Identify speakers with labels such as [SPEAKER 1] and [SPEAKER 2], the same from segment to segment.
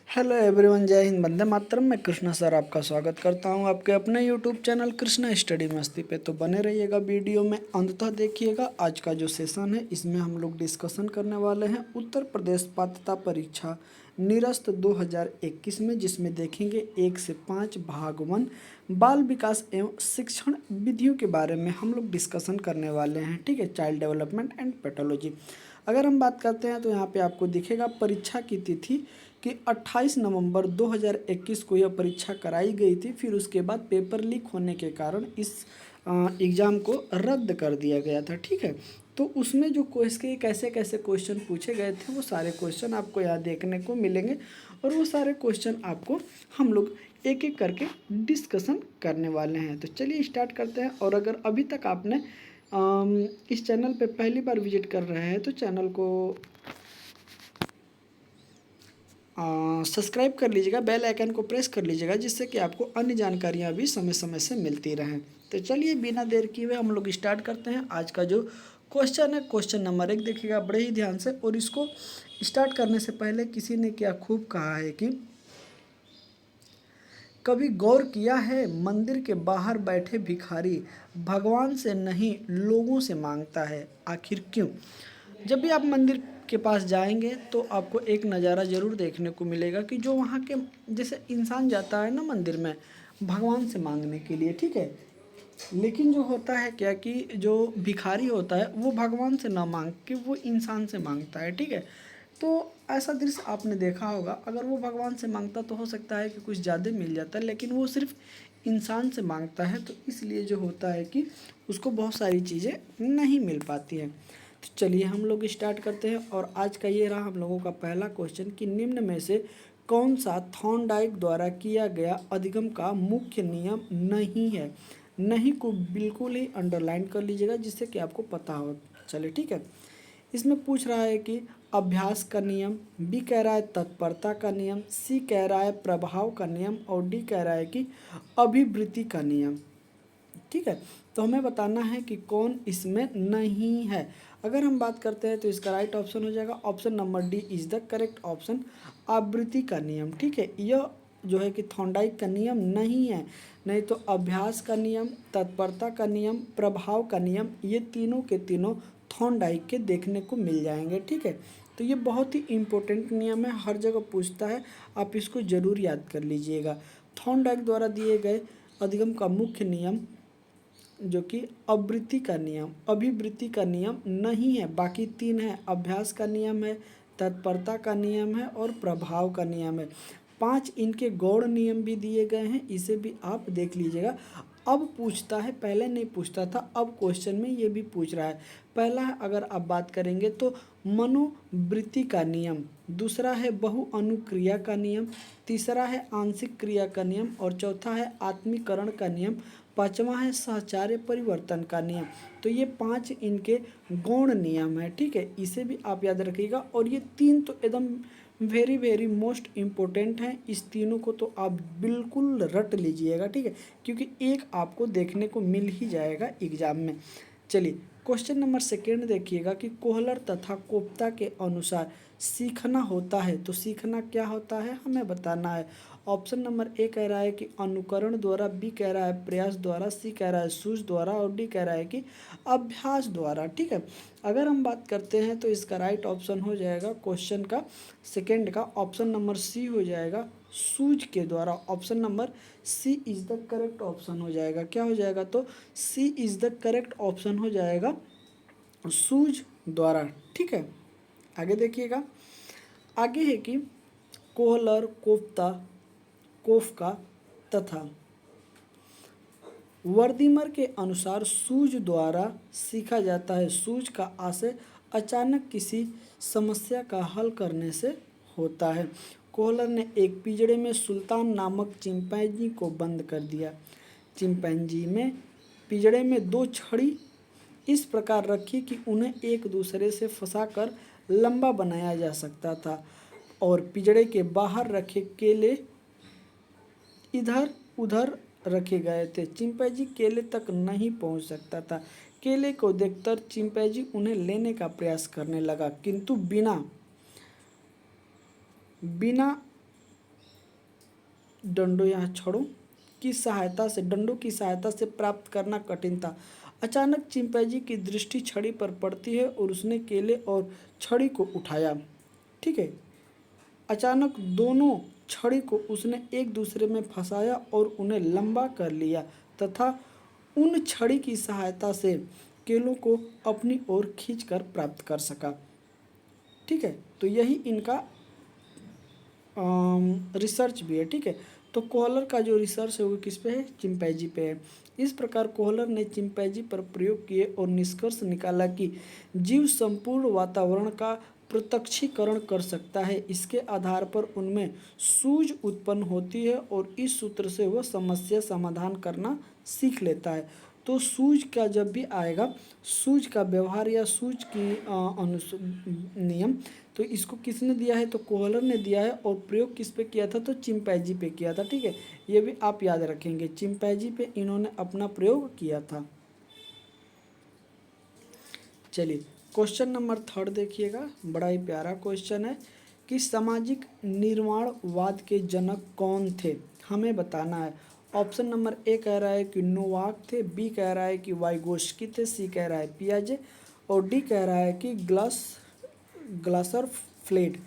[SPEAKER 1] Hello everyone, जय हिंद, वंदे मातरम। मैं Krishna sir आपका स्वागत करता हूं आपके अपने यूट्यूब चैनल कृष्णा स्टडी मस्ती पे। तो बने रहिएगा, वीडियो में अंततः देखिएगा। आज का जो सेशन है इसमें हम लोग डिस्कशन करने वाले हैं उत्तर प्रदेश पात्रता परीक्षा निरस्त 2021 में, जिसमें देखेंगे 1 से 5 भाग 1 बाल विकास एवं शिक्षण विधियों के बारे में हम लोग डिस्कशन करने वाले हैं। ठीक है, चाइल्ड डेवलपमेंट एंड पैथोलॉजी। अगर हम बात करते हैं तो यहाँ पे आपको दिखेगा परीक्षा की तिथि कि 28 नवंबर 2021 को यह परीक्षा कराई गई थी। फिर उसके बाद पेपर लीक होने के कारण इस एग्ज़ाम को रद्द कर दिया गया था। ठीक है, तो उसमें जो कैसे कैसे क्वेश्चन पूछे गए थे वो सारे क्वेश्चन आपको यहाँ देखने को मिलेंगे, और वो सारे क्वेश्चन आपको हम लोग एक एक करके डिस्कशन करने वाले हैं। तो चलिए स्टार्ट करते हैं। और अगर अभी तक आपने इस चैनल पे पहली बार विजिट कर रहे हैं तो चैनल को सब्सक्राइब कर लीजिएगा, बेल आइकन को प्रेस कर लीजिएगा, जिससे कि आपको अन्य जानकारियाँ भी समय समय से मिलती रहें। तो चलिए बिना देर किए हुए हम लोग स्टार्ट करते हैं। आज का जो क्वेश्चन है, क्वेश्चन नंबर 1 देखिएगा बड़े ही ध्यान से। और इसको स्टार्ट करने से पहले किसी ने क्या खूब कहा है कि कभी गौर किया है मंदिर के बाहर बैठे भिखारी भगवान से नहीं लोगों से मांगता है, आखिर क्यों? जब भी आप मंदिर के पास जाएंगे तो आपको एक नज़ारा ज़रूर देखने को मिलेगा कि जो वहाँ के जैसे इंसान जाता है ना मंदिर में भगवान से मांगने के लिए, ठीक है, लेकिन जो होता है क्या कि जो भिखारी होता है वो भगवान से ना मांग के वो इंसान से मांगता है। ठीक है, तो ऐसा दृश्य आपने देखा होगा। अगर वो भगवान से मांगता तो हो सकता है कि कुछ ज़्यादा मिल जाता, लेकिन वो सिर्फ इंसान से मांगता है, तो इसलिए जो होता है कि उसको बहुत सारी चीज़ें नहीं मिल पाती हैं। तो चलिए हम लोग स्टार्ट करते हैं। और आज का ये रहा हम लोगों का पहला क्वेश्चन कि निम्न में से कौन सा थॉर्नडाइक द्वारा किया गया अधिगम का मुख्य नियम नहीं है? नहीं को बिल्कुल ही अंडरलाइन कर लीजिएगा, जिससे कि आपको पता हो। चलिए ठीक है, इसमें पूछ रहा है कि अभ्यास का नियम, बी कह रहा है तत्परता का नियम, सी कह रहा है प्रभाव का नियम, और डी कह रहा है कि अभिवृत्ति का नियम। ठीक है, तो हमें बताना है कि कौन इसमें नहीं है। अगर हम बात करते हैं तो इसका राइट ऑप्शन हो जाएगा option number D is the correct option, आवृत्ति का नियम। ठीक है, यह जो है कि थॉर्नडाइक का नियम नहीं है। नहीं तो अभ्यास का नियम, तत्परता का नियम, प्रभाव का नियम, ये तीनों के तीनों थॉर्नडाइक के देखने को मिल जाएंगे। ठीक है, तो ये बहुत ही इम्पोर्टेंट नियम है, हर जगह पूछता है, आप इसको ज़रूर याद कर लीजिएगा। थॉर्नडाइक द्वारा दिए गए अधिगम का मुख्य नियम जो कि अभिवृत्ति का नियम, अभिवृत्ति का नियम नहीं है। बाकी तीन है, अभ्यास का नियम है, तत्परता का नियम है और प्रभाव का नियम है। 5 इनके गौण नियम भी दिए गए हैं, इसे भी आप देख लीजिएगा। अब पूछता है, पहले नहीं पूछता था, अब क्वेश्चन में ये भी पूछ रहा है। पहला है, अगर आप बात करेंगे तो मनोवृत्ति का नियम, दूसरा है बहु अनुक्रिया का नियम, तीसरा है आंशिक क्रिया का नियम, और चौथा है आत्मीकरण का नियम, पांचवा है सहचार्य परिवर्तन का नियम। तो ये 5 इनके गौण नियम है। ठीक है, इसे भी आप याद रखिएगा। और ये 3 तो एकदम वेरी वेरी मोस्ट इम्पोर्टेंट हैं, इस तीनों को तो आप बिल्कुल रट लीजिएगा। ठीक है, क्योंकि एक आपको देखने को मिल ही जाएगा एग्जाम में। चलिए क्वेश्चन नंबर 2 देखिएगा कि कोहलर तथा कोफ्ता के अनुसार सीखना होता है, तो सीखना क्या होता है हमें बताना है। ऑप्शन नंबर ए कह रहा है कि अनुकरण द्वारा, बी कह रहा है प्रयास द्वारा, सी कह रहा है सूझ द्वारा, और डी कह रहा है कि अभ्यास द्वारा। ठीक है, अगर हम बात करते हैं तो इसका राइट ऑप्शन हो जाएगा क्वेश्चन का 2 का ऑप्शन नंबर सी हो जाएगा, सूझ के द्वारा। Option number C is the correct option हो जाएगा। क्या हो जाएगा? तो C is the correct option हो जाएगा, सूझ द्वारा। ठीक है, आगे देखिएगा। आगे है कि कोहलर, कोफ्ता, कोफ्का तथा वर्दीमर के अनुसार सूझ द्वारा सीखा जाता है। सूझ का आशय अचानक किसी समस्या का हल करने से होता है। कोहलर ने एक पिंजड़े में सुल्तान नामक चिंपैंजी को बंद कर दिया। चिंपैंजी में पिंजड़े में 2 छड़ी इस प्रकार रखी कि उन्हें एक दूसरे से फंसाकर लंबा बनाया जा सकता था, और पिंजड़े के बाहर रखे केले इधर उधर रखे गए थे। चिंपैंजी केले तक नहीं पहुंच सकता था। केले को देखकर चिंपैंजी उन्हें लेने का प्रयास करने लगा, किंतु बिना बिना डंडों या डंडों की सहायता से प्राप्त करना कठिन था। अचानक चिंपैंजी की दृष्टि छड़ी पर पड़ती है और उसने केले और छड़ी को उठाया। ठीक है, अचानक दोनों छड़ी को उसने एक दूसरे में फंसाया और उन्हें लंबा कर लिया तथा उन छड़ी की सहायता से केलों को अपनी ओर खींचकर प्राप्त कर सका। ठीक है, तो यही इनका रिसर्च भी है। ठीक है, तो कोहलर का जो रिसर्च है वो किस पे है? चिंपैंजी पे है। इस प्रकार कोहलर ने चिंपैंजी पर प्रयोग किए और निष्कर्ष निकाला कि जीव संपूर्ण वातावरण का प्रत्यक्षीकरण कर सकता है। इसके आधार पर उनमें सूझ उत्पन्न होती है और इस सूत्र से वह समस्या समाधान करना सीख लेता है। तो सूझ का जब भी आएगा, सूझ का व्यवहार या सूझ की नियम, तो इसको किसने दिया है? तो कोहलर ने दिया है। और प्रयोग किस पे किया था? तो चिंपैंजी पे किया था। ठीक है, ये भी आप याद रखेंगे, चिंपैंजी पे इन्होंने अपना प्रयोग किया था। चलिए, क्वेश्चन नंबर 3 देखिएगा, बड़ा ही प्यारा क्वेश्चन है कि सामाजिक निर्माणवाद के जनक कौन थे? हमें बताना है। ऑप्शन नंबर ए कह रहा है कि नोवाक थे, बी कह रहा है कि वाइगोस्की थे, सी कह रहा है पियाजे और डी कह रहा है कि ग्लासर फ्लेट।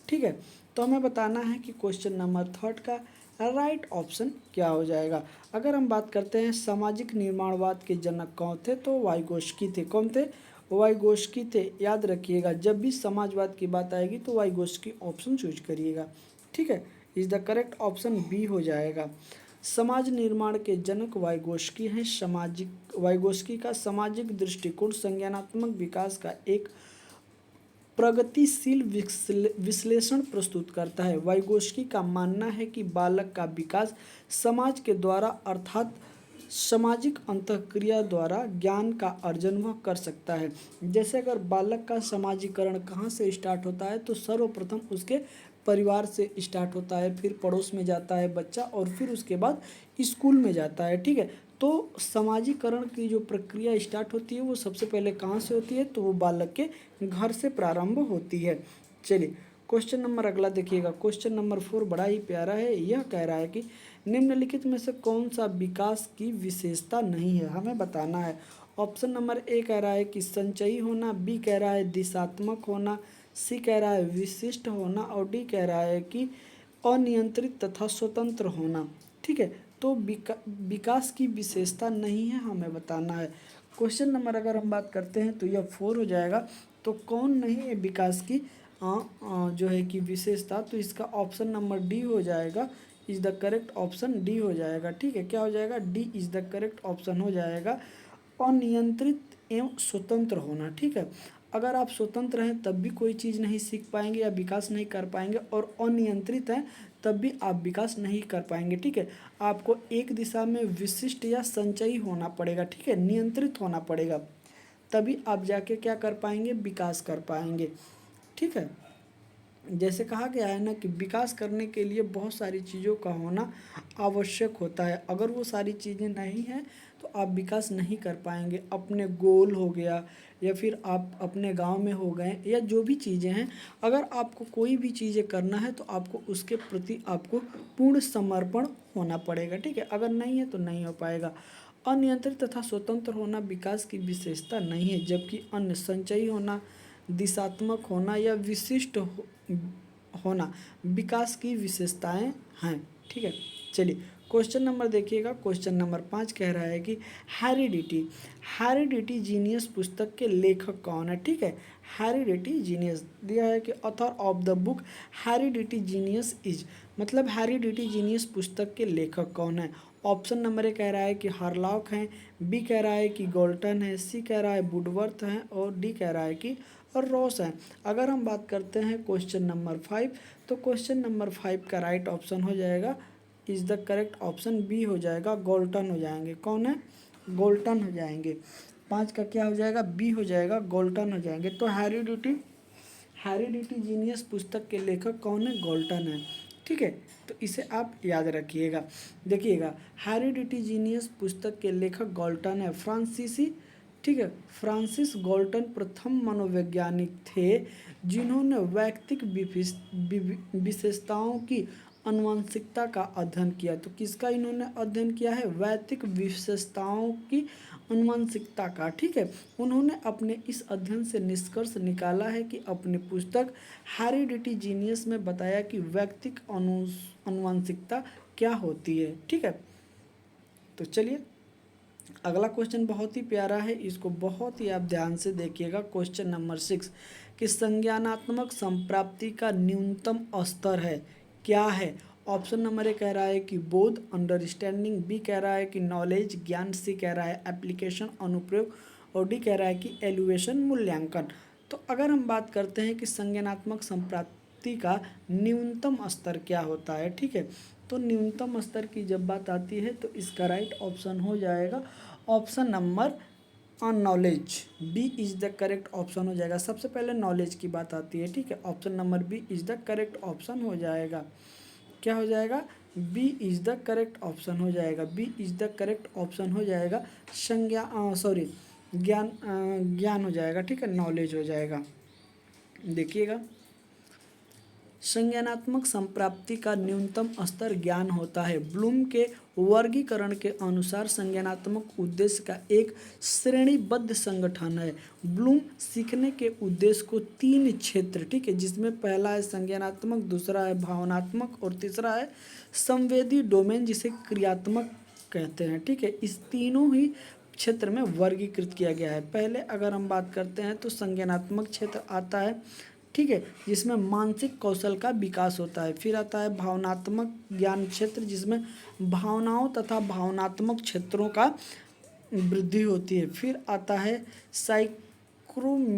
[SPEAKER 1] ठीक है, तो हमें बताना है कि क्वेश्चन नंबर 3 का राइट ऑप्शन क्या हो जाएगा। अगर हम बात करते हैं सामाजिक निर्माणवाद के जनक कौन थे, तो वाइगोस्की थे। कौन थे? वाइगोस्की थे। याद रखिएगा, जब भी समाजवाद की बात आएगी तो वाइगोस्की ऑप्शन चूज करिएगा। ठीक है, is the correct option B हो जाएगा। समाज निर्माण के जनक वाइगोस्की हैं। वाइगोस्की का सामाजिक दृष्टिकोण संज्ञानात्मक विकास का एक प्रगतिशील विश्लेषण प्रस्तुत करता है। वाइगोस्की का मानना है कि बालक का विकास समाज के द्वारा अर्थात सामाजिक अंतःक्रिया द्वारा ज्ञान का अर्जन वह कर सकता है। जैसे अगर बालक का समाजीकरण कहाँ से स्टार्ट होता है, तो सर्वप्रथम उसके परिवार से स्टार्ट होता है, फिर पड़ोस में जाता है बच्चा और फिर उसके बाद स्कूल में जाता है। ठीक है, तो समाजीकरण की जो प्रक्रिया स्टार्ट होती है वो सबसे पहले कहाँ से होती है? तो वो बालक के घर से प्रारंभ होती है। चलिए, क्वेश्चन नंबर अगला देखिएगा, क्वेश्चन नंबर 4 बड़ा ही प्यारा है। यह कह रहा है कि निम्नलिखित में से कौन सा विकास की विशेषता नहीं है? हमें बताना है। ऑप्शन नंबर ए कह रहा है कि संचयी होना, बी कह रहा है दिशात्मक होना, सी कह रहा है विशिष्ट होना और डी कह रहा है कि अनियंत्रित तथा स्वतंत्र होना। ठीक है, तो विकास की विशेषता नहीं है, हमें बताना है। क्वेश्चन नंबर अगर हम बात करते हैं तो यह 4 हो जाएगा। तो कौन नहीं है विकास की जो है कि विशेषता? तो इसका ऑप्शन नंबर डी हो जाएगा, is the correct option D हो जाएगा। ठीक है, क्या हो जाएगा? D is the correct option हो जाएगा, अनियंत्रित एवं स्वतंत्र होना। ठीक है, अगर आप स्वतंत्र हैं तब भी कोई चीज़ नहीं सीख पाएंगे या विकास नहीं कर पाएंगे, और अनियंत्रित हैं तब भी आप विकास नहीं कर पाएंगे। ठीक है, आपको एक दिशा में विशिष्ट या संचयी होना पड़ेगा। ठीक है, नियंत्रित होना पड़ेगा, तभी आप जाके क्या कर पाएंगे? विकास कर पाएंगे। ठीक है, जैसे कहा गया है ना कि विकास करने के लिए बहुत सारी चीज़ों का होना आवश्यक होता है। अगर वो सारी चीज़ें नहीं हैं तो आप विकास नहीं कर पाएंगे। अपने गोल हो गया या फिर आप अपने गांव में हो गए या जो भी चीज़ें हैं, अगर आपको कोई भी चीज़ें करना है तो आपको उसके प्रति आपको पूर्ण समर्पण होना पड़ेगा। ठीक है, अगर नहीं है तो नहीं हो पाएगा। अनियंत्रित तथा स्वतंत्र होना विकास की विशेषता नहीं है, जबकि अन्य संचयी होना, दिशात्मक होना या विशिष्ट होना विकास की विशेषताएं हैं। ठीक है, चलिए क्वेश्चन नंबर देखिएगा, क्वेश्चन नंबर 5 कह रहा है कि हेरिडिटी जीनियस पुस्तक के लेखक कौन है? ठीक है, हेरिडिटी जीनियस दिया है कि author of the book heredity genius is, मतलब हेरिडिटी जीनियस पुस्तक के लेखक कौन है? ऑप्शन नंबर ए कह रहा है कि हार्लॉक हैं, बी कह रहा है कि गोल्टन है, सी कह रहा है वुडवर्थ हैं और डी कह रहा है कि रॉस हैं। अगर हम बात करते हैं क्वेश्चन नंबर 5, तो क्वेश्चन नंबर 5 का राइट ऑप्शन हो जाएगा, is the correct option B हो जाएगा, गोल्टन हो जाएंगे। कौन है? गोल्टन हो जाएंगे। 5 का क्या हो जाएगा? बी हो जाएगा, गोल्टन हो जाएंगे। तो हेरिडिटी जीनियस पुस्तक के लेखक कौन है? गोल्टन है। ठीक है, तो इसे आप याद रखिएगा। देखिएगा, हेरिडिटी जीनियस पुस्तक के लेखक गोल्टन है, फ्रांसीसी। ठीक है, फ्रांसिस गोल्टन प्रथम मनोवैज्ञानिक थे जिन्होंने वैयक्तिक विशेषताओं की आनुवंशिकता का अध्ययन किया। तो किसका इन्होंने अध्ययन किया है? वैयक्तिक विशेषताओं की आनुवंशिकता का। ठीक है, उन्होंने अपने इस अध्ययन से निष्कर्ष निकाला है कि अपनी पुस्तक हेरिडिटी जीनियस में बताया कि वैयक्तिक आनुवंशिकता क्या होती है। ठीक है, तो चलिए अगला क्वेश्चन बहुत ही प्यारा है, इसको बहुत ही आप ध्यान से देखिएगा। क्वेश्चन नंबर 6 कि संज्ञानात्मक संप्राप्ति का न्यूनतम स्तर है क्या है? ऑप्शन नंबर ए कह रहा है कि बोध अंडरस्टैंडिंग, बी कह रहा है कि नॉलेज ज्ञान, सी कह रहा है एप्लीकेशन अनुप्रयोग और डी कह रहा है कि एलिवेशन मूल्यांकन। तो अगर हम बात करते हैं कि संज्ञानात्मक संप्राप्ति का न्यूनतम स्तर क्या होता है, ठीक है, तो न्यूनतम स्तर की जब बात आती है तो इसका राइट ऑप्शन हो जाएगा option number knowledge, B is the correct option हो जाएगा। सबसे पहले नॉलेज की बात आती है, ठीक है, option number B is the correct option हो जाएगा। क्या हो जाएगा? B is the correct option हो जाएगा, B is the correct option हो जाएगा। ज्ञान हो जाएगा, ठीक है, नॉलेज हो जाएगा। देखिएगा, संज्ञानात्मक संप्राप्ति का न्यूनतम स्तर ज्ञान होता है। ब्लूम के वर्गीकरण के अनुसार संज्ञानात्मक उद्देश्य का एक श्रेणीबद्ध संगठन है। ब्लूम सीखने के उद्देश्य को 3 क्षेत्र, ठीक है, जिसमें पहला है संज्ञानात्मक, दूसरा है भावनात्मक और तीसरा है संवेदी डोमेन जिसे क्रियात्मक कहते हैं। ठीक है, इस तीनों ही क्षेत्र में वर्गीकृत किया गया है। पहले अगर हम बात करते हैं तो संज्ञानात्मक क्षेत्र आता है, ठीक है, जिसमें मानसिक कौशल का विकास होता है। फिर आता है भावनात्मक ज्ञान क्षेत्र, जिसमें भावनाओं तथा भावनात्मक क्षेत्रों का वृद्धि होती है। फिर आता है साइकोमोटर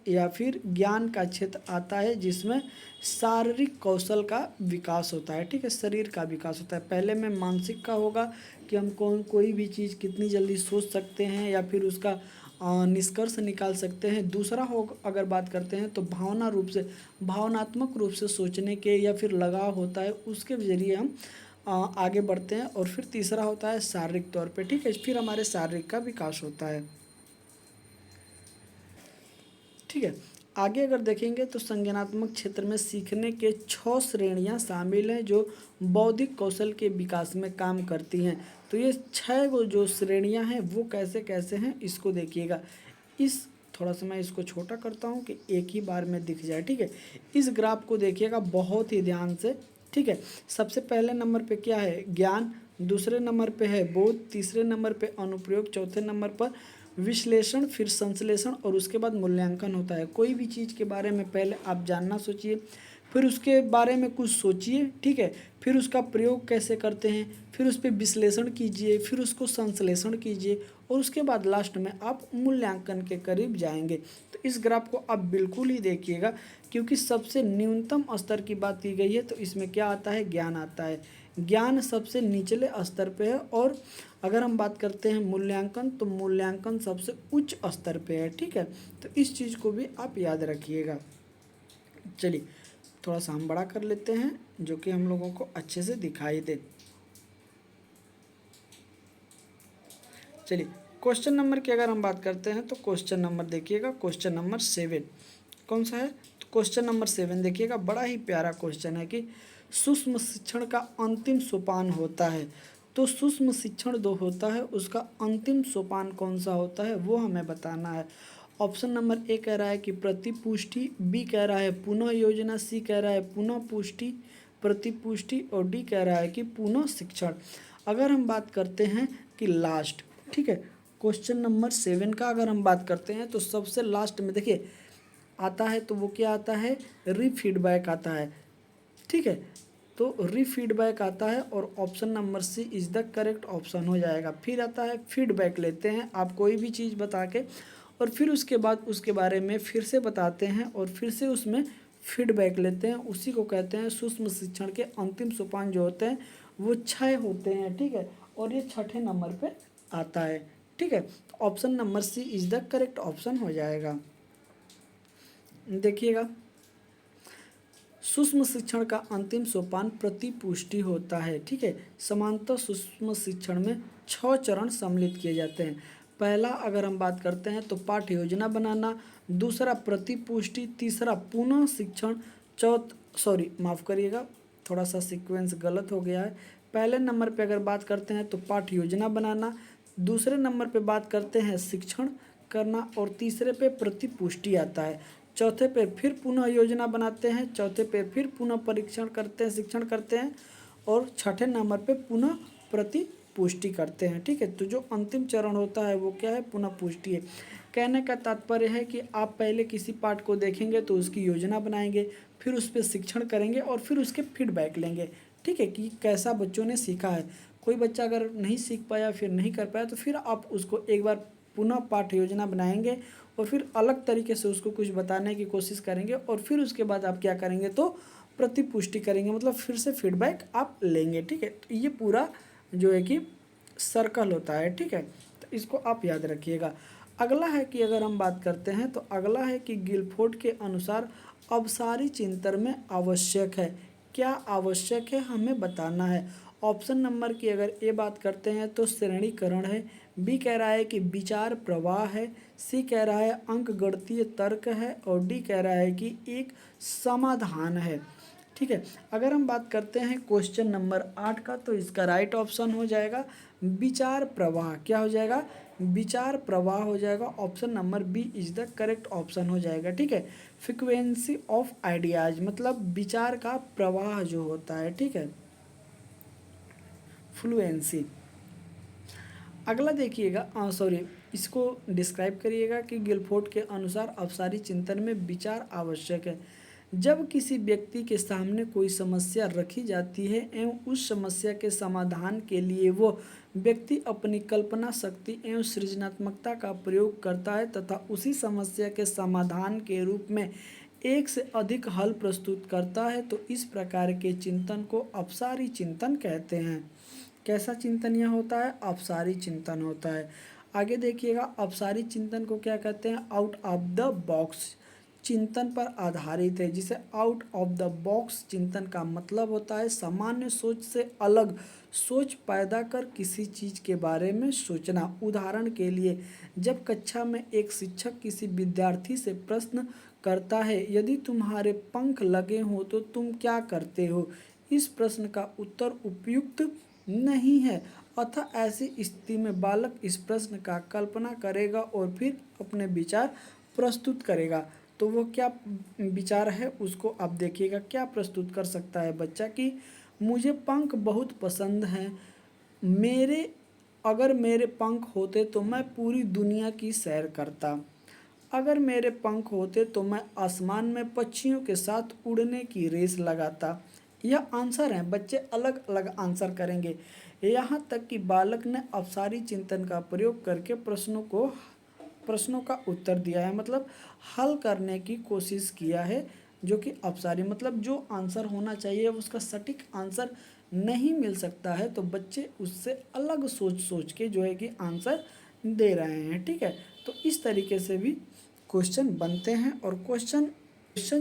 [SPEAKER 1] या फिर ज्ञान का क्षेत्र आता है, जिसमें शारीरिक कौशल का विकास होता है। ठीक है, शरीर का विकास होता है। पहले में मानसिक का होगा कि हम कोई भी चीज़ कितनी जल्दी सोच सकते हैं या फिर उसका निष्कर्ष निकाल सकते हैं। दूसरा हो अगर बात करते हैं तो भावनात्मक रूप से सोचने के या फिर लगाव होता है, उसके ज़रिए हम आगे बढ़ते हैं। और फिर तीसरा होता है शारीरिक तौर पे, ठीक है, फिर हमारे शारीरिक का विकास होता है। ठीक है, आगे अगर देखेंगे तो संज्ञानात्मक क्षेत्र में सीखने के 6 श्रेणियां शामिल हैं जो बौद्धिक कौशल के विकास में काम करती हैं। तो ये 6 जो श्रेणियां हैं वो कैसे कैसे हैं इसको देखिएगा। थोड़ा सा मैं इसको छोटा करता हूँ कि एक ही बार में दिख जाए। ठीक है, इस ग्राफ को देखिएगा बहुत ही ध्यान से। ठीक है, सबसे पहले नंबर पे क्या है? ज्ञान, दूसरे नंबर पे है बोध, तीसरे नंबर पे अनुप्रयोग, चौथे नंबर पर विश्लेषण, फिर संश्लेषण और उसके बाद मूल्यांकन होता है। कोई भी चीज़ के बारे में पहले आप जानना सोचिए, फिर उसके बारे में कुछ सोचिए, ठीक है, फिर उसका प्रयोग कैसे करते हैं, फिर उस पर विश्लेषण कीजिए, फिर उसको संश्लेषण कीजिए और उसके बाद लास्ट में आप मूल्यांकन के करीब जाएंगे। तो इस ग्राफ को आप बिल्कुल ही देखिएगा, क्योंकि सबसे न्यूनतम स्तर की बात की गई है तो इसमें क्या आता है? ज्ञान आता है। ज्ञान सबसे निचले स्तर पे है और अगर हम बात करते हैं मूल्यांकन तो मूल्यांकन सबसे उच्च स्तर पे है। ठीक है, तो इस चीज़ को भी आप याद रखिएगा। चलिए थोड़ा सा हम बड़ा कर लेते हैं जो कि हम लोगों को अच्छे से दिखाई दे। चलिए क्वेश्चन नंबर की अगर हम बात करते हैं तो क्वेश्चन नंबर देखिएगा, क्वेश्चन नंबर 7 कौन सा है? तो क्वेश्चन नंबर 7 देखिएगा, बड़ा ही प्यारा क्वेश्चन है कि सूक्ष्म शिक्षण का अंतिम सोपान होता है। तो सूक्ष्म शिक्षण जो होता है उसका अंतिम सोपान कौन सा होता है वो हमें बताना है। ऑप्शन नंबर ए कह रहा है कि प्रतिपुष्टि, बी कह रहा है पुनः योजना, सी कह रहा है पुनः पुष्टि प्रतिपुष्टि और डी कह रहा है कि पुनः शिक्षण। अगर हम बात करते हैं कि लास्ट, ठीक है, क्वेश्चन नंबर 7 का अगर हम बात करते हैं तो सबसे लास्ट में देखिए आता है तो वो क्या आता है? रीफीडबैक आता है। ठीक है, तो रीफीडबैक आता है और option number C is the correct option हो जाएगा। फिर आता है फीडबैक लेते हैं, आप कोई भी चीज़ बता के और फिर उसके बाद उसके बारे में फिर से बताते हैं और फिर से उसमें फीडबैक लेते हैं, उसी को कहते हैं सूक्ष्म शिक्षण के अंतिम सोपान जो होते हैं वो 6 होते हैं। ठीक है, और ये 6ठे नंबर पे आता है। ठीक है, तो option number C is the correct option हो जाएगा। देखिएगा, सूक्ष्म शिक्षण का अंतिम सोपान प्रतिपुष्टि होता है। ठीक है, समांतर सूक्ष्म शिक्षण में 6 चरण सम्मिलित किए जाते हैं। पहला अगर हम बात करते हैं तो पाठ्य योजना बनाना, दूसरा प्रतिपुष्टि, तीसरा पुनः शिक्षण, थोड़ा सा सीक्वेंस गलत हो गया है। पहले नंबर पे अगर बात करते हैं तो पाठ योजना बनाना, दूसरे नंबर पे बात करते हैं शिक्षण करना, और तीसरे पे प्रतिपुष्टि आता है। चौथे पे फिर पुनः योजना बनाते हैं, चौथे पे फिर पुनः परीक्षण करते हैं, शिक्षण करते हैं, और छठे नंबर पे पुनः प्रतिपुष्टि करते हैं। ठीक है, तो जो अंतिम चरण होता है वो क्या है, पुनः पुष्टि है। कहने का तात्पर्य है कि आप पहले किसी पाठ को देखेंगे तो उसकी योजना बनाएंगे, फिर उस पर शिक्षण करेंगे और फिर उसके फीडबैक लेंगे। ठीक है, कि कैसा बच्चों ने सीखा है। कोई बच्चा अगर नहीं सीख पाया, फिर नहीं कर पाया, तो फिर आप उसको एक बार पुनः पाठ्य योजना बनाएंगे और फिर अलग तरीके से उसको कुछ बताने की कोशिश करेंगे, और फिर उसके बाद आप क्या करेंगे, तो प्रतिपुष्टि करेंगे, मतलब फिर से फीडबैक आप लेंगे। ठीक है, तो ये पूरा जो है कि सर्कल होता है। ठीक है, तो इसको आप याद रखिएगा। अगला है कि अगर हम बात करते हैं तो अगला है कि गिलफोर्ड के अनुसार अवसारी चिंतन में आवश्यक है। क्या आवश्यक है, हमें बताना है। ऑप्शन नंबर की अगर ए बात करते हैं तो श्रेणीकरण है, बी कह रहा है कि विचार प्रवाह है, सी कह रहा है अंक गणितीय तर्क है, और डी कह रहा है कि एक समाधान है। ठीक है, अगर हम बात करते हैं क्वेश्चन नंबर 8 का, तो इसका राइट ऑप्शन हो जाएगा विचार प्रवाह। क्या हो जाएगा, विचार प्रवाह हो जाएगा। Option number B is the correct option हो जाएगा। ठीक है, फ्रिक्वेंसी ऑफ आइडियाज मतलब विचार का प्रवाह जो होता है। ठीक है, फ्लुएंसी। अगला देखिएगा, सॉरी, इसको डिस्क्राइब करिएगा कि गिलफोर्ड के अनुसार अवसारी चिंतन में विचार आवश्यक है। जब किसी व्यक्ति के सामने कोई समस्या रखी जाती है एवं उस समस्या के समाधान के लिए वो व्यक्ति अपनी कल्पना शक्ति एवं सृजनात्मकता का प्रयोग करता है तथा उसी समस्या के समाधान के रूप में एक से अधिक हल प्रस्तुत करता है, तो इस प्रकार के चिंतन को अपसारी चिंतन कहते हैं। कैसा चिंतन यह होता है, अपसारी चिंतन होता है। आगे देखिएगा, अपसारी चिंतन को क्या कहते हैं, आउट ऑफ द बॉक्स चिंतन पर आधारित है, जिसे आउट ऑफ द बॉक्स चिंतन का मतलब होता है सामान्य सोच से अलग सोच पैदा कर किसी चीज़ के बारे में सोचना। उदाहरण के लिए, जब कक्षा में एक शिक्षक किसी विद्यार्थी से प्रश्न करता है, यदि तुम्हारे पंख लगे हों तो तुम क्या करते हो, इस प्रश्न का उत्तर उपयुक्त नहीं है, अतः ऐसी स्थिति में बालक इस प्रश्न का कल्पना करेगा और फिर अपने विचार प्रस्तुत करेगा। तो वो क्या विचार है उसको आप देखिएगा, क्या प्रस्तुत कर सकता है बच्चा कि मुझे पंख बहुत पसंद हैं, मेरे अगर मेरे पंख होते तो मैं पूरी दुनिया की सैर करता, अगर मेरे पंख होते तो मैं आसमान में पक्षियों के साथ उड़ने की रेस लगाता। यह आंसर है, बच्चे अलग अलग आंसर करेंगे। यहाँ तक कि बालक ने अपसारी चिंतन का प्रयोग करके प्रश्नों का उत्तर दिया है, मतलब हल करने की कोशिश किया है, जो कि अपसारी मतलब जो आंसर होना चाहिए उसका सटीक आंसर नहीं मिल सकता है, तो बच्चे उससे अलग सोच सोच के जो है कि आंसर दे रहे हैं। ठीक है, तो इस तरीके से भी क्वेश्चन बनते हैं, और क्वेश्चन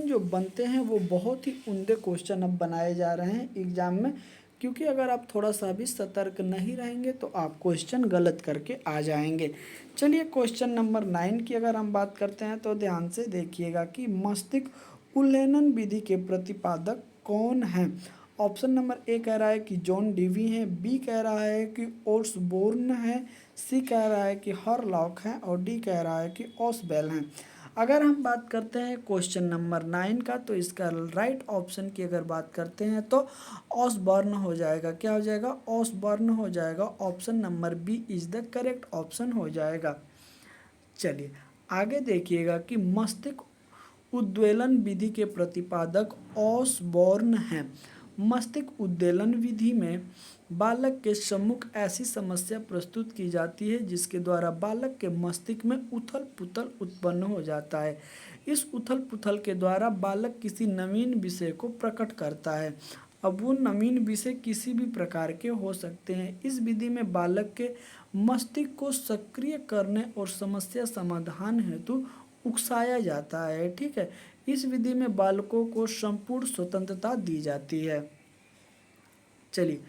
[SPEAKER 1] जो बनते हैं वो बहुत ही उम्दे क्वेश्चन अब बनाए जा रहे हैं एग्जाम में, क्योंकि अगर आप थोड़ा सा भी सतर्क नहीं रहेंगे तो आप क्वेश्चन गलत करके आ जाएंगे। चलिए, क्वेश्चन नंबर 9 की अगर हम बात करते हैं तो ध्यान से देखिएगा कि मस्तिष्क उल्लंघन विधि के प्रतिपादक कौन हैं। ऑप्शन नंबर ए कह रहा है कि जॉन डीवी हैं, बी कह रहा है कि ओर्सबोर्न है, सी कह रहा है कि हरलॉक हैं, और डी कह रहा है कि ऑसबेल हैं। अगर हम बात करते हैं क्वेश्चन नंबर 9 का, तो इसका राइट ऑप्शन की अगर बात करते हैं तो ऑसबर्न हो जाएगा। क्या हो जाएगा, ऑसबर्न हो जाएगा। Option number B is the correct option हो जाएगा। चलिए आगे देखिएगा कि मस्तिष्क उद्वेलन विधि के प्रतिपादक ऑसबॉर्न हैं। मस्तिष्क उद्वेलन विधि में बालक के सम्मुख ऐसी समस्या प्रस्तुत की जाती है जिसके द्वारा बालक के मस्तिष्क में उथल पुथल उत्पन्न हो जाता है। इस उथल पुथल के द्वारा बालक किसी नवीन विषय को प्रकट करता है। अब वो नवीन विषय किसी भी प्रकार के हो सकते हैं। इस विधि में बालक के मस्तिष्क को सक्रिय करने और समस्या समाधान हेतु उकसाया जाता है। ठीक है, इस विधि में बालकों को संपूर्ण स्वतंत्रता दी जाती है। चलिए,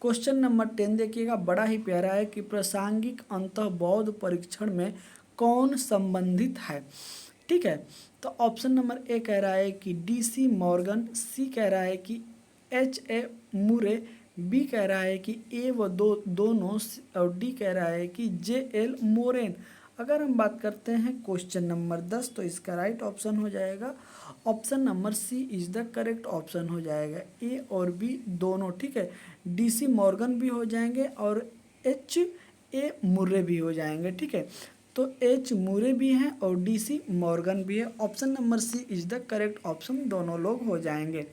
[SPEAKER 1] क्वेश्चन नंबर 10 देखिएगा, बड़ा ही प्यारा है कि प्रासंगिक अंतःबोध परीक्षण में कौन संबंधित है। ठीक है, तो ऑप्शन नंबर ए कह रहा है कि DC मॉर्गन, सी कह रहा है कि एच ए मुरे, बी कह रहा है कि ए व दोनों, और डी कह रहा है कि जे एल मोरेन। अगर हम बात करते हैं क्वेश्चन नंबर 10, तो इसका राइट ऑप्शन हो जाएगा option number C is the correct option हो जाएगा। ए और बी दोनों, ठीक है, डी सी मॉर्गन भी हो जाएंगे और एच ए मुर्रे भी हो जाएंगे, ठीक है। तो एच मुरे भी हैं और डी सी मॉर्गन भी है। Option number C is the correct option, दोनों लोग हो जाएंगे।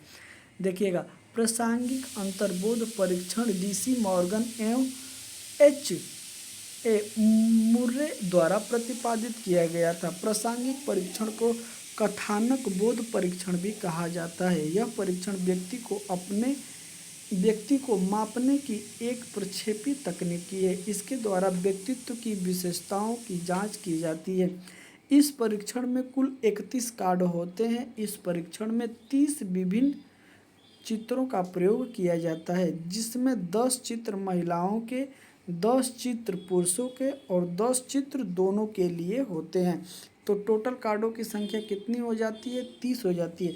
[SPEAKER 1] देखिएगा, प्रासंगिक अंतर्बोध परीक्षण डी सी मॉर्गन एवं एच ए मुर्रे द्वारा प्रतिपादित किया गया था। प्रासंगिक परीक्षण को कथानक बोध परीक्षण भी कहा जाता है। यह परीक्षण व्यक्ति को मापने की एक प्रक्षेपी तकनीकी है। इसके द्वारा व्यक्तित्व की विशेषताओं की जांच की जाती है। इस परीक्षण में कुल 31 कार्ड होते हैं। इस परीक्षण में 30 विभिन्न चित्रों का प्रयोग किया जाता है, जिसमें 10 चित्र महिलाओं के, 10 चित्र पुरुषों के और 10 चित्र दोनों के लिए होते हैं। तो टोटल कार्डों की संख्या कितनी हो जाती है? 30 हो जाती है।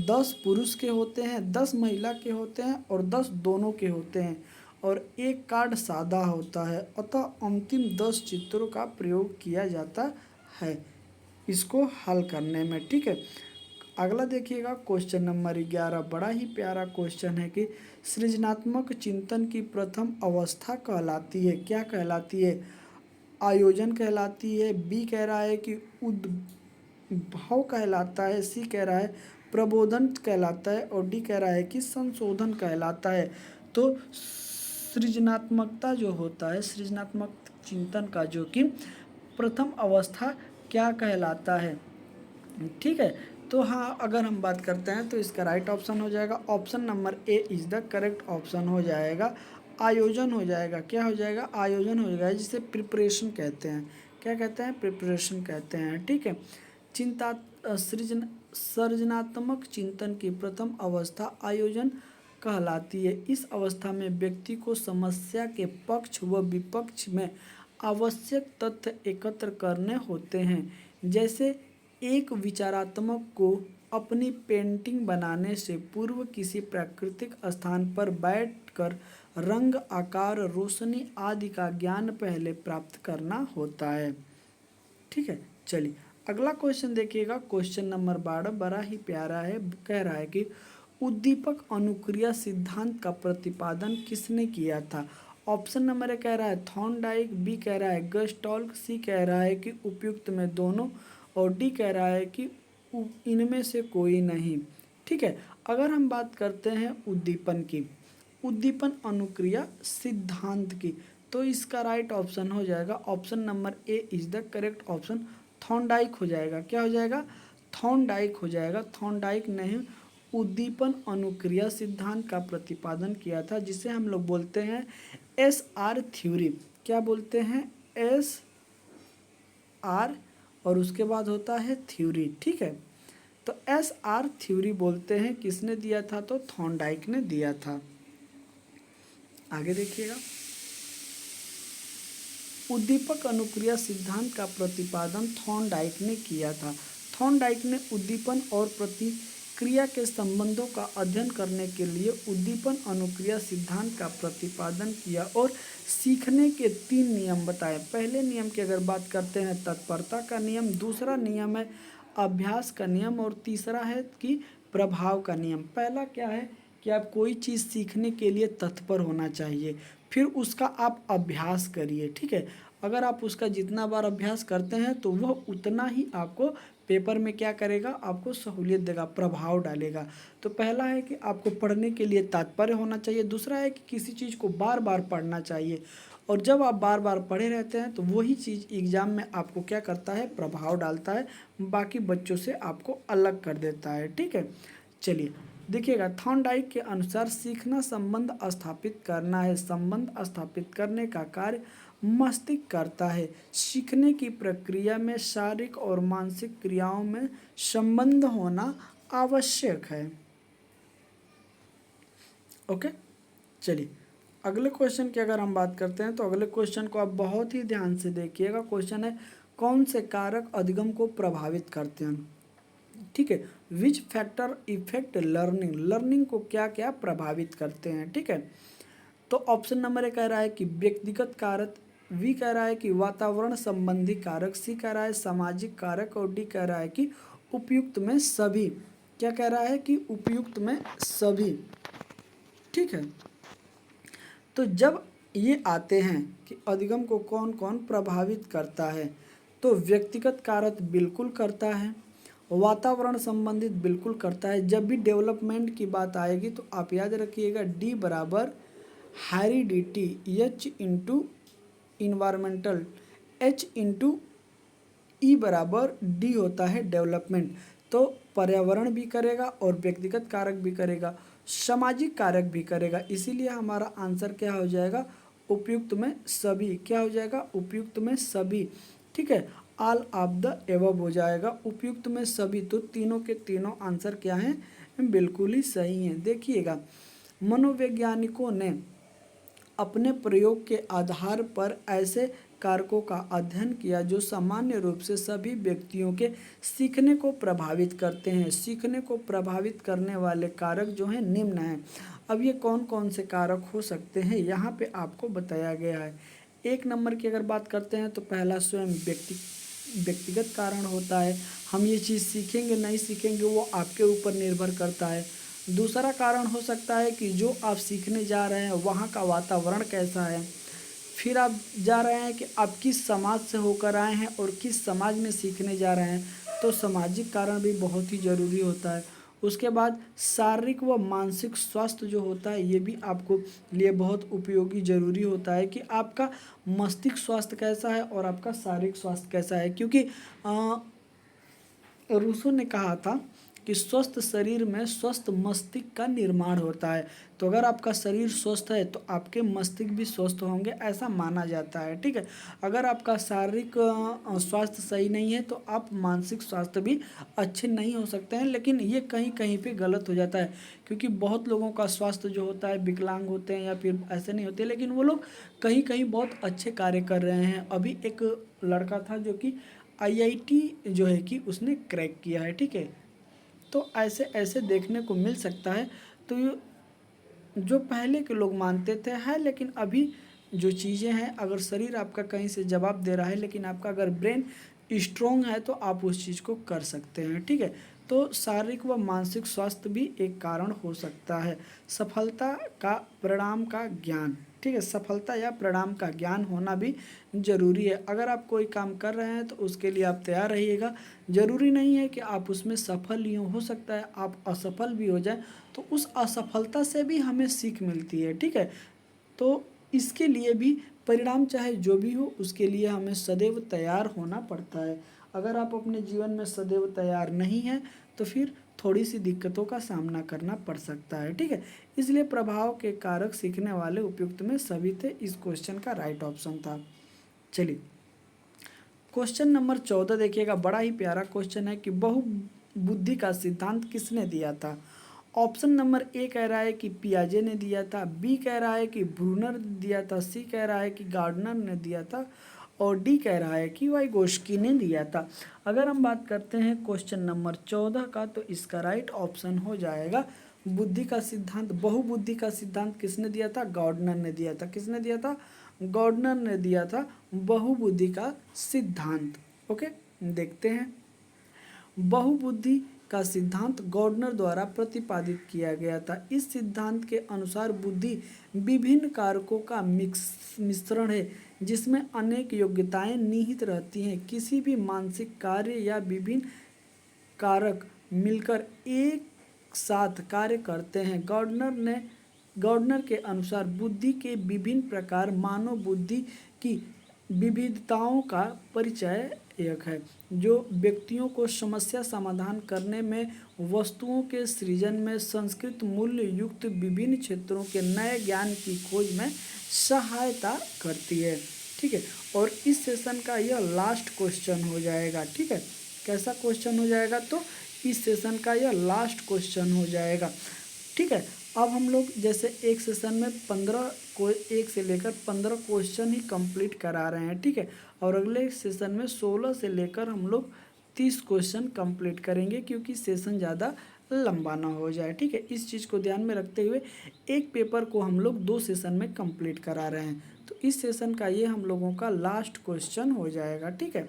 [SPEAKER 1] 10 पुरुष के होते हैं, 10 महिला के होते हैं और 10 दोनों के होते हैं, और एक कार्ड सादा होता है। अतः अंतिम 10 चित्रों का प्रयोग किया जाता है इसको हल करने में, ठीक है। अगला देखिएगा क्वेश्चन नंबर 11, बड़ा ही प्यारा क्वेश्चन है कि सृजनात्मक चिंतन की प्रथम अवस्था कहलाती है, क्या कहलाती है? आयोजन कहलाती है, बी कह रहा है कि उद्भव कहलाता है, सी कह रहा है प्रबोधन कहलाता है, और डी कह रहा है कि संशोधन कहलाता है। तो सृजनात्मकता जो होता है, सृजनात्मक चिंतन का जो कि प्रथम अवस्था क्या कहलाता है, ठीक है। तो हाँ, अगर हम बात करते हैं तो इसका राइट ऑप्शन हो जाएगा option number A is the correct option हो जाएगा। आयोजन हो जाएगा, क्या हो जाएगा? आयोजन हो जाएगा, जिसे प्रिपरेशन कहते हैं। क्या कहते हैं? प्रिपरेशन कहते हैं, ठीक है। चिंता सृजनात्मक चिंतन की प्रथम अवस्था आयोजन कहलाती है। इस अवस्था में व्यक्ति को समस्या के पक्ष व विपक्ष में आवश्यक तथ्य एकत्र करने होते हैं। जैसे एक विचारात्मक को अपनी पेंटिंग बनाने से पूर्व किसी प्राकृतिक स्थान पर बैठकर रंग, आकार, रोशनी आदि का ज्ञान पहले प्राप्त करना होता है, ठीक है। चलिए अगला क्वेश्चन देखिएगा, क्वेश्चन नंबर 12 बड़ा ही प्यारा है। कह रहा है कि उद्दीपक अनुक्रिया सिद्धांत का प्रतिपादन किसने किया था? ऑप्शन नंबर ए कह रहा है थॉर्नडाइक, बी कह रहा है गेस्टाल्ट, सी कह रहा है कि उपयुक्त में दोनों, और डी कह रहा है कि इनमें से कोई नहीं, ठीक है। अगर हम बात करते हैं उद्दीपन की, उद्दीपन अनुक्रिया सिद्धांत की, तो इसका राइट ऑप्शन हो जाएगा option number A is the correct option, Thorndike हो जाएगा। क्या हो जाएगा? थॉर्नडाइक हो जाएगा। थॉर्नडाइक ने उद्दीपन अनुक्रिया सिद्धांत का प्रतिपादन किया था, जिसे हम लोग बोलते हैं SR थ्योरी। क्या बोलते हैं? SR और उसके बाद होता है थ्योरी, ठीक है। तो SR थ्योरी बोलते हैं, किसने दिया था? तो थॉर्नडाइक ने दिया था। आगे देखिएगा, उद्दीपक अनुक्रिया सिद्धांत का प्रतिपादन थॉर्नडाइक ने किया था। थॉर्नडाइक ने उद्दीपन और प्रतिक्रिया के संबंधों का अध्ययन करने के लिए उद्दीपन अनुक्रिया सिद्धांत का प्रतिपादन किया और सीखने के 3 नियम बताए। पहले नियम की अगर बात करते हैं तत्परता का नियम, दूसरा नियम है अभ्यास का नियम, और तीसरा है कि प्रभाव का नियम। पहला क्या है कि आप कोई चीज़ सीखने के लिए तत्पर होना चाहिए, फिर उसका आप अभ्यास करिए, ठीक है। अगर आप उसका जितना बार अभ्यास करते हैं तो वह उतना ही आपको पेपर में क्या करेगा? आपको सहूलियत देगा, प्रभाव डालेगा। तो पहला है कि आपको पढ़ने के लिए तात्पर्य होना चाहिए, दूसरा है कि किसी चीज़ को बार बार पढ़ना चाहिए, और जब आप बार बार पढ़े रहते हैं तो वही चीज़ एग्ज़ाम में आपको क्या करता है? प्रभाव डालता है, बाकी बच्चों से आपको अलग कर देता है, ठीक है। चलिए देखिएगा, थॉर्नडाइक के अनुसार सीखना संबंध स्थापित करना है। संबंध स्थापित करने का कार्य मस्तिष्क करता है। सीखने की प्रक्रिया में शारीरिक और मानसिक क्रियाओं में संबंध होना आवश्यक है। ओके, चलिए अगले क्वेश्चन की अगर हम बात करते हैं तो अगले क्वेश्चन को आप बहुत ही ध्यान से देखिएगा। क्वेश्चन है, कौन से कारक अधिगम को प्रभावित करते हैं? ठीक है। Which factor effect learning, learning को क्या क्या प्रभावित करते हैं, ठीक है। तो ऑप्शन नंबर ए कह रहा है कि व्यक्तिगत कारक, बी कह रहा है कि वातावरण संबंधी कारक, सी कह रहा है सामाजिक कारक और डी कह रहा है कि उपयुक्त में सभी। क्या कह रहा है कि उपयुक्त में सभी, ठीक है। तो जब ये आते हैं कि अधिगम को कौन कौन प्रभावित करता है, तो व्यक्तिगत कारक बिल्कुल करता है, वातावरण संबंधित बिल्कुल करता है। जब भी डेवलपमेंट की बात आएगी तो आप याद रखिएगा डी बराबर heredity, H into environmental, H into E बराबर डी होता है डेवलपमेंट। तो पर्यावरण भी करेगा और व्यक्तिगत कारक भी करेगा, सामाजिक कारक भी करेगा, इसीलिए हमारा आंसर क्या हो जाएगा, उपयुक्त में सभी। क्या हो जाएगा, उपयुक्त में सभी, ठीक है। ऑल ऑफ द एबव हो जाएगा, उपयुक्त में सभी। तो तीनों के तीनों आंसर क्या हैं, बिल्कुल ही सही हैं। देखिएगा, मनोवैज्ञानिकों ने अपने प्रयोग के आधार पर ऐसे कारकों का अध्ययन किया जो सामान्य रूप से सभी व्यक्तियों के सीखने को प्रभावित करते हैं। सीखने को प्रभावित करने वाले कारक जो हैं निम्न हैं। अब ये कौन कौन से कारक हो सकते हैं, यहाँ पे आपको बताया गया है। एक नंबर की अगर बात करते हैं तो पहला स्वयं व्यक्तिगत कारण होता है। हम ये चीज़ सीखेंगे नहीं सीखेंगे वो आपके ऊपर निर्भर करता है। दूसरा कारण हो सकता है कि जो आप सीखने जा रहे हैं वहाँ का वातावरण कैसा है। फिर आप जा रहे हैं कि आप किस समाज से होकर आए हैं और किस समाज में सीखने जा रहे हैं, तो सामाजिक कारण भी बहुत ही ज़रूरी होता है। उसके बाद शारीरिक व मानसिक स्वास्थ्य जो होता है ये भी आपको लिए बहुत उपयोगी ज़रूरी होता है कि आपका मस्तिष्क स्वास्थ्य कैसा है और आपका शारीरिक स्वास्थ्य कैसा है। क्योंकि रूसो ने कहा था कि स्वस्थ शरीर में स्वस्थ मस्तिष्क का निर्माण होता है। तो अगर आपका शरीर स्वस्थ है तो आपके मस्तिष्क भी स्वस्थ होंगे, ऐसा माना जाता है, ठीक है। अगर आपका शारीरिक स्वास्थ्य सही नहीं है तो आप मानसिक स्वास्थ्य भी अच्छे नहीं हो सकते हैं। लेकिन ये कहीं कहीं पे गलत हो जाता है, क्योंकि बहुत लोगों का स्वास्थ्य जो होता है विकलांग होते हैं या फिर ऐसे नहीं होते, लेकिन वो लोग कहीं कहीं बहुत अच्छे कार्य कर रहे हैं। अभी एक लड़का था जो कि आईआईटी जो है कि उसने क्रैक किया है, ठीक है। तो ऐसे ऐसे देखने को मिल सकता है। तो जो पहले के लोग मानते थे है, लेकिन अभी जो चीज़ें हैं, अगर शरीर आपका कहीं से जवाब दे रहा है लेकिन आपका अगर ब्रेन स्ट्रोंग है तो आप उस चीज़ को कर सकते हैं, ठीक है। तो शारीरिक व मानसिक स्वास्थ्य भी एक कारण हो सकता है। सफलता का परिणाम का ज्ञान, ठीक है, सफलता या परिणाम का ज्ञान होना भी ज़रूरी है। अगर आप कोई काम कर रहे हैं तो उसके लिए आप तैयार रहिएगा। ज़रूरी नहीं है कि आप उसमें सफल ही हो सकता है आप असफल भी हो जाए, तो उस असफलता से भी हमें सीख मिलती है, ठीक है। तो इसके लिए भी परिणाम चाहे जो भी हो उसके लिए हमें सदैव तैयार होना पड़ता है। अगर आप अपने जीवन में सदैव तैयार नहीं हैं तो फिर थोड़ी सी दिक्कतों का सामना करना पड़ सकता है, ठीक है। इसलिए प्रभाव के कारक सीखने वाले उपयुक्त में सभी थे, इस क्वेश्चन का राइट ऑप्शन था। चलिए क्वेश्चन नंबर 14 देखिएगा, बड़ा ही प्यारा क्वेश्चन है कि बहुबुद्धि का सिद्धांत किसने दिया था। ऑप्शन नंबर ए कह रहा है कि पियाजे ने दिया था, बी कह रहा है कि ब्रूनर ने दिया था, सी कह रहा है कि गार्डनर ने दिया था और डी कह रहा है कि वाइगोस्की ने दिया था। अगर हम बात करते हैं क्वेश्चन नंबर 14 का तो इसका राइट ऑप्शन हो जाएगा बुद्धि का सिद्धांत। बहुबुद्धि का सिद्धांत किसने दिया था, गार्डनर ने दिया था। किसने दिया था, गार्डनर ने दिया था बहुबुद्धि का सिद्धांत। ओके, देखते हैं। बहुबुद्धि का सिद्धांत गॉर्डनर द्वारा प्रतिपादित किया गया था। इस सिद्धांत के अनुसार बुद्धि विभिन्न कारकों का मिश्रण है जिसमें अनेक योग्यताएं निहित रहती हैं। किसी भी मानसिक कार्य या विभिन्न कारक मिलकर एक साथ कार्य करते हैं। गॉर्डनर के अनुसार बुद्धि के विभिन्न प्रकार मानव बुद्धि की विविधताओं का परिचयक है, जो व्यक्तियों को समस्या समाधान करने में, वस्तुओं के सृजन में, संस्कृत मूल्य युक्त विभिन्न क्षेत्रों के नए ज्ञान की खोज में सहायता करती है, ठीक है। और इस सेशन का यह लास्ट क्वेश्चन हो जाएगा, ठीक है। कैसा क्वेश्चन हो जाएगा, तो इस सेशन का यह लास्ट क्वेश्चन हो जाएगा, ठीक है। अब हम लोग जैसे एक सेशन में 15 को 1 से लेकर 15 क्वेश्चन ही कंप्लीट करा रहे हैं, ठीक है। और अगले सेशन में 16 से लेकर हम लोग 30 क्वेश्चन कंप्लीट करेंगे, क्योंकि सेशन ज़्यादा लंबा ना हो जाए। ठीक है, इस चीज़ को ध्यान में रखते हुए एक पेपर को हम लोग 2 सेशन में कंप्लीट करा रहे हैं। तो इस सेशन का ये हम लोगों का लास्ट क्वेश्चन हो जाएगा। ठीक है,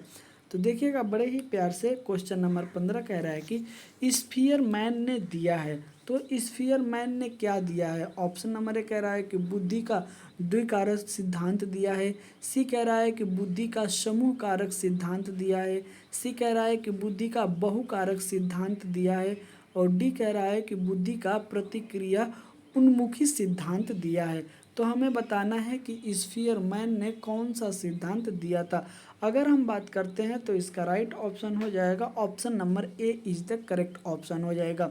[SPEAKER 1] तो देखिएगा बड़े ही प्यार से क्वेश्चन नंबर 15 कह रहा है कि स्फीयर मैन ने दिया है। तो स्फीयर मैन ने क्या दिया है? ऑप्शन नंबर ए कह रहा है कि बुद्धि का द्विकारक सिद्धांत दिया है। सी कह रहा है कि बुद्धि का समूह कारक सिद्धांत दिया है। सी कह रहा है कि बुद्धि का बहुकारक सिद्धांत दिया है। और डी कह रहा है कि बुद्धि का प्रतिक्रिया उन्मुखी सिद्धांत दिया है। तो हमें बताना है कि स्फीयर मैन ने कौन सा सिद्धांत दिया था। अगर हम बात करते हैं तो इसका राइट ऑप्शन हो जाएगा option number A is the correct option हो जाएगा।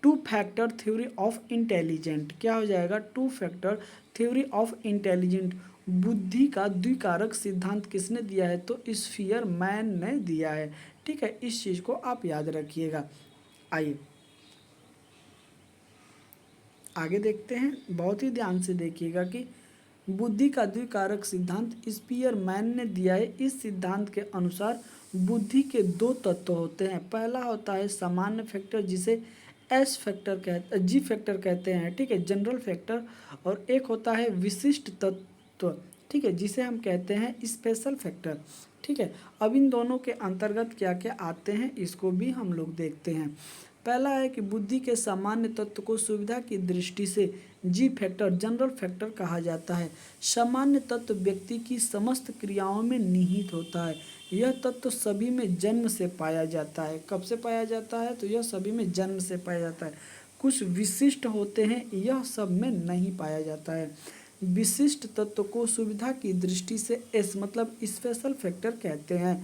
[SPEAKER 1] Two factor theory of intelligent क्या हो जाएगा? Two factor theory of intelligent बुद्धि का द्विकारक सिद्धांत किसने दिया है? तो स्फीयर मैन ने दिया है। ठीक है, इस चीज़ को आप याद रखिएगा। आइए आगे देखते हैं, बहुत ही ध्यान से देखिएगा कि बुद्धि का द्विकारक सिद्धांत स्पीयर मैन ने दिया है। इस सिद्धांत के अनुसार बुद्धि के 2 तत्व होते हैं। पहला होता है सामान्य फैक्टर, जिसे जी फैक्टर कहते हैं। ठीक है, जनरल फैक्टर। और एक होता है विशिष्ट तत्व, ठीक है, जिसे हम कहते हैं स्पेशल फैक्टर। ठीक है, अब इन दोनों के अंतर्गत क्या क्या आते हैं इसको भी हम लोग देखते हैं। पहला है कि बुद्धि के सामान्य तत्व को सुविधा की दृष्टि से जी फैक्टर जनरल फैक्टर कहा जाता है। सामान्य तत्व व्यक्ति की समस्त क्रियाओं में निहित होता है। यह तत्व सभी में जन्म से पाया जाता है। कब से पाया जाता है? तो यह सभी में जन्म से पाया जाता है। कुछ विशिष्ट होते हैं, यह सब में नहीं पाया जाता है। विशिष्ट तत्व को सुविधा की दृष्टि से एस मतलब स्पेशल फैक्टर कहते हैं।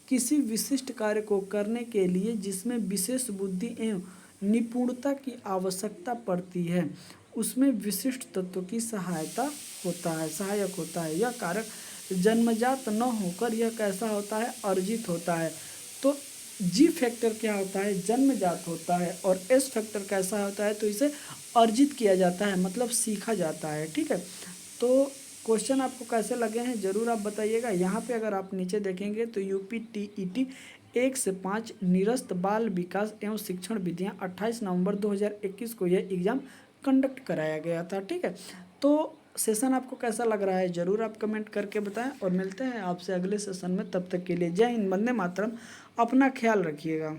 [SPEAKER 1] किसी विशिष्ट कार्य को करने के लिए जिसमें विशेष बुद्धि एवं निपुणता की आवश्यकता पड़ती है, उसमें विशिष्ट तत्व की सहायक होता है। यह कारक जन्मजात न होकर यह कैसा होता है? अर्जित होता है। तो जी फैक्टर क्या होता है? जन्मजात होता है। और एस फैक्टर कैसा होता है? तो इसे अर्जित किया जाता है, मतलब सीखा जाता है। ठीक है, तो क्वेश्चन आपको कैसे लगे हैं ज़रूर आप बताइएगा। यहाँ पे अगर आप नीचे देखेंगे तो UPTET 1 से 5 निरस्त बाल विकास एवं शिक्षण विधियाँ 28 नवंबर 2021 को यह एग्ज़ाम कंडक्ट कराया गया था। ठीक है, तो सेशन आपको कैसा लग रहा है ज़रूर आप कमेंट करके बताएं, और मिलते हैं आपसे अगले सेशन में। तब तक के लिए जय हिंद, वंदे मातरम। अपना ख्याल रखिएगा।